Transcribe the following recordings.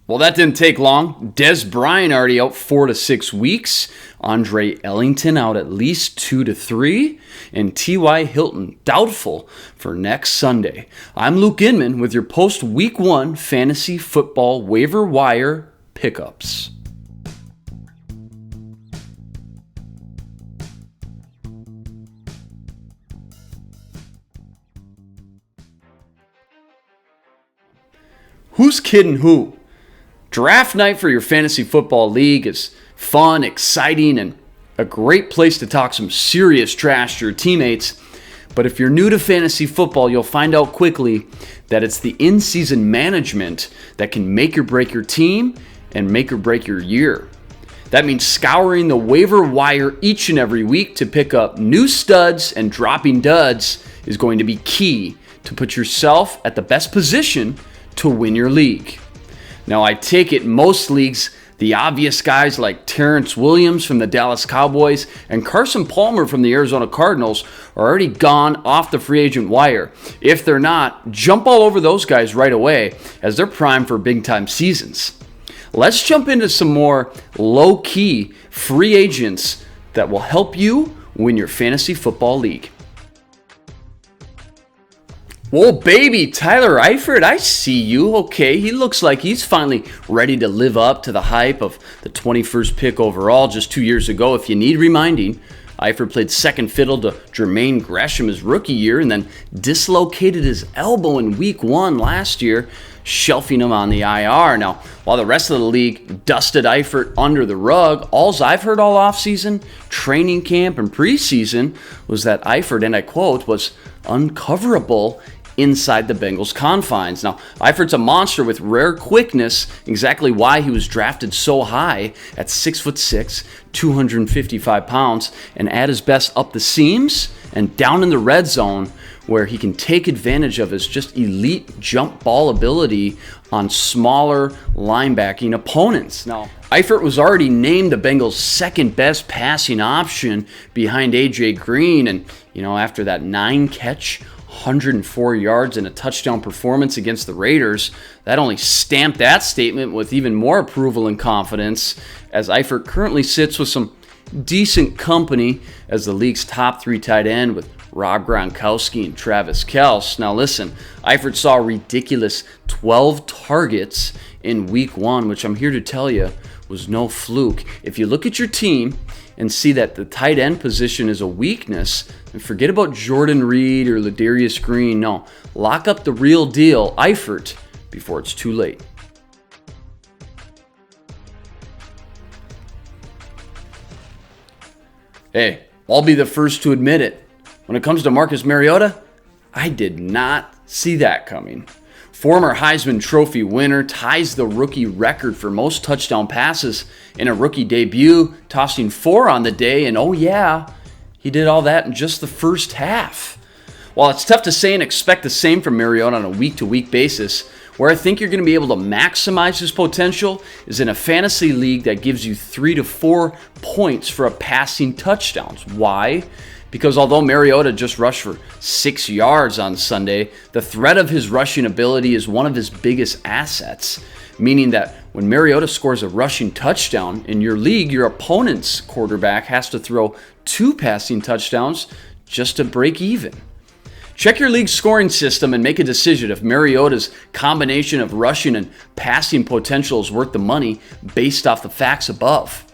Well, that didn't take long. Des Bryant already out 4 to 6 weeks. Andre Ellington out at least 2 to 3. And T.Y. Hilton doubtful for next Sunday. I'm Luke Inman with your post-Week 1 fantasy football waiver wire pickups. Who's kidding who? Draft night for your fantasy football league is fun, exciting, and a great place to talk some serious trash to your teammates. But if you're new to fantasy football, you'll find out quickly that it's the in-season management that can make or break your team and make or break your year. That means scouring the waiver wire each and every week to pick up new studs and dropping duds is going to be key to put yourself at the best position to win your league. Now, I take it most leagues, the obvious guys like Terrence Williams from the Dallas Cowboys and Carson Palmer from the Arizona Cardinals are already gone off the free agent wire. If they're not, jump all over those guys right away as they're primed for big-time seasons. Let's jump into some more low-key free agents that will help you win your fantasy football league. Whoa, baby, Tyler Eifert, I see you. Okay, he looks like he's finally ready to live up to the hype of the 21st pick overall just 2 years ago. If you need reminding, Eifert played second fiddle to Jermaine Gresham his rookie year and then dislocated his elbow in week 1 last year, shelving him on the IR. Now, while the rest of the league dusted Eifert under the rug, all I've heard all offseason, training camp, and preseason was that Eifert, and I quote, was uncoverable inside the Bengals confines. Now, Eifert's a monster with rare quickness, exactly why he was drafted so high at 6'6", 255 pounds, and at his best up the seams and down in the red zone where he can take advantage of his just elite jump ball ability on smaller linebacking opponents. Now, Eifert was already named the Bengals' second best passing option behind A.J. Green, and after that 9-catch, 104 yards and a touchdown performance against the Raiders, that only stamped that statement with even more approval and confidence, as Eifert currently sits with some decent company as the league's top 3 tight end with Rob Gronkowski and Travis Kelce. Now listen, Eifert saw a ridiculous 12 targets in week 1, which I'm here to tell you was no fluke. If you look at your team and see that the tight end position is a weakness, and forget about Jordan Reed or Ladarius Green. No, lock up the real deal, Eifert, before it's too late. Hey, I'll be the first to admit it. When it comes to Marcus Mariota, I did not see that coming. Former Heisman Trophy winner ties the rookie record for most touchdown passes in a rookie debut, tossing 4 on the day, and oh yeah, he did all that in just the first half. While it's tough to say and expect the same from Mariota on a week-to-week basis, where I think you're going to be able to maximize his potential is in a fantasy league that gives you 3 to 4 points for a passing touchdowns. Why? Because although Mariota just rushed for 6 yards on Sunday, the threat of his rushing ability is one of his biggest assets, meaning that when Mariota scores a rushing touchdown in your league, your opponent's quarterback has to throw 2 passing touchdowns just to break even. Check your league's scoring system and make a decision if Mariota's combination of rushing and passing potential is worth the money based off the facts above.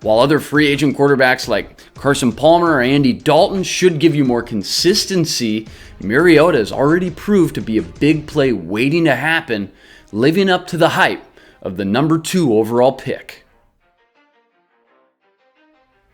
While other free agent quarterbacks like Carson Palmer or Andy Dalton should give you more consistency, Mariota has already proved to be a big play waiting to happen, living up to the hype of the number 2 overall pick.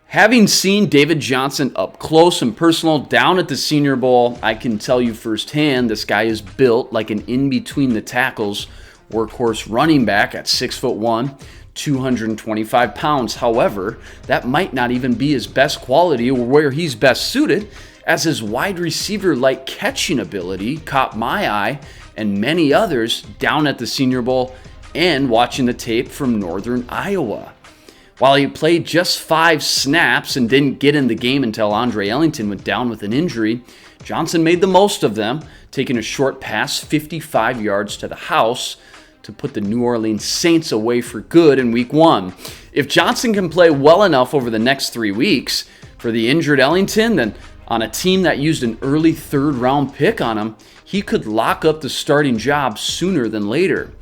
Having seen David Johnson up close and personal down at the Senior Bowl, I can tell you firsthand this guy is built like an in-between-the-tackles workhorse running back at 6'1", 225 pounds. However, that might not even be his best quality or where he's best suited, as his wide receiver-like catching ability caught my eye and many others down at the Senior Bowl and watching the tape from Northern Iowa. While he played just 5 snaps and didn't get in the game until Andre Ellington went down with an injury, Johnson made the most of them, taking a short pass 55 yards to the house to put the New Orleans Saints away for good in Week 1. If Johnson can play well enough over the next 3 weeks for the injured Ellington, then on a team that used an early third-round pick on him, he could lock up the starting job sooner than later.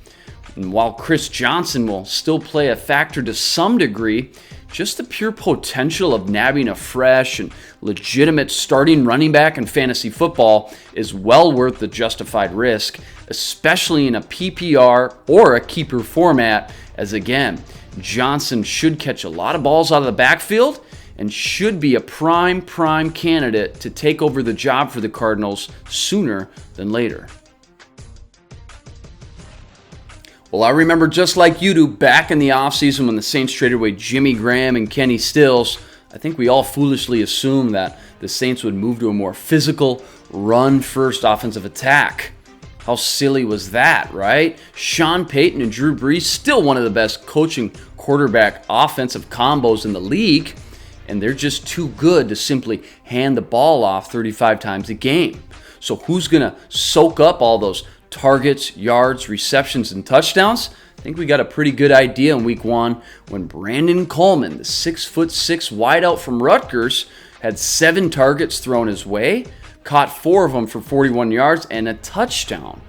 And while Chris Johnson will still play a factor to some degree, just the pure potential of nabbing a fresh and legitimate starting running back in fantasy football is well worth the justified risk, especially in a PPR or a keeper format, as again, Johnson should catch a lot of balls out of the backfield and should be a prime candidate to take over the job for the Cardinals sooner than later. Well, I remember just like you do back in the offseason when the Saints traded away Jimmy Graham and Kenny Stills, I think we all foolishly assumed that the Saints would move to a more physical, run-first offensive attack. How silly was that, right? Sean Payton and Drew Brees, still one of the best coaching quarterback offensive combos in the league, and they're just too good to simply hand the ball off 35 times a game. So who's going to soak up all those targets, yards, receptions, and touchdowns? I think we got a pretty good idea in Week 1 when Brandon Coleman, the 6'6" wideout from Rutgers, had 7 targets thrown his way, caught 4 of them for 41 yards and a touchdown.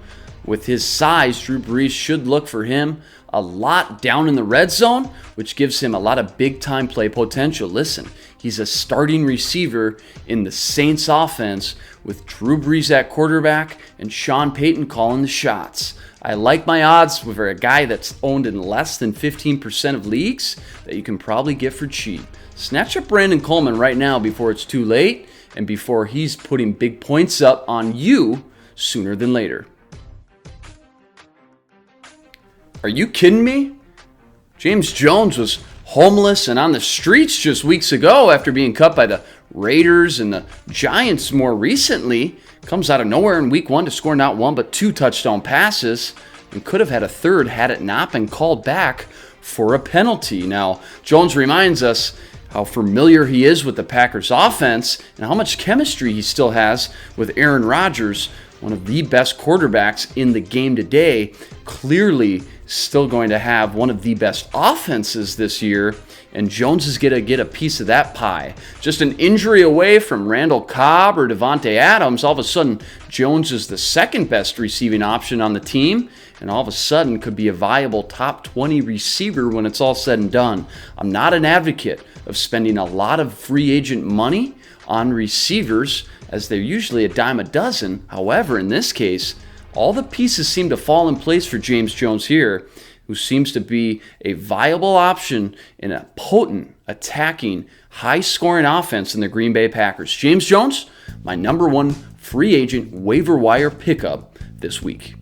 With his size, Drew Brees should look for him a lot down in the red zone, which gives him a lot of big-time play potential. Listen, he's a starting receiver in the Saints offense with Drew Brees at quarterback and Sean Payton calling the shots. I like my odds with a guy that's owned in less than 15% of leagues that you can probably get for cheap. Snatch up Brandon Coleman right now before it's too late and before he's putting big points up on you sooner than later. Are you kidding me? James Jones was homeless and on the streets just weeks ago after being cut by the Raiders and the Giants more recently. Comes out of nowhere in Week 1 to score not 1 but 2 touchdown passes and could have had a third had it not been called back for a penalty. Now, Jones reminds us how familiar he is with the Packers offense and how much chemistry he still has with Aaron Rodgers, one of the best quarterbacks in the game today, clearly still going to have one of the best offenses this year, and Jones is going to get a piece of that pie. Just an injury away from Randall Cobb or Devontae Adams, all of a sudden Jones is the second best receiving option on the team, and all of a sudden could be a viable top 20 receiver when it's all said and done. I'm not an advocate of spending a lot of free agent money on receivers, as they're usually a dime a dozen. However, in this case, all the pieces seem to fall in place for James Jones here, who seems to be a viable option in a potent, attacking, high-scoring offense in the Green Bay Packers. James Jones, my number 1 free agent waiver wire pickup this week.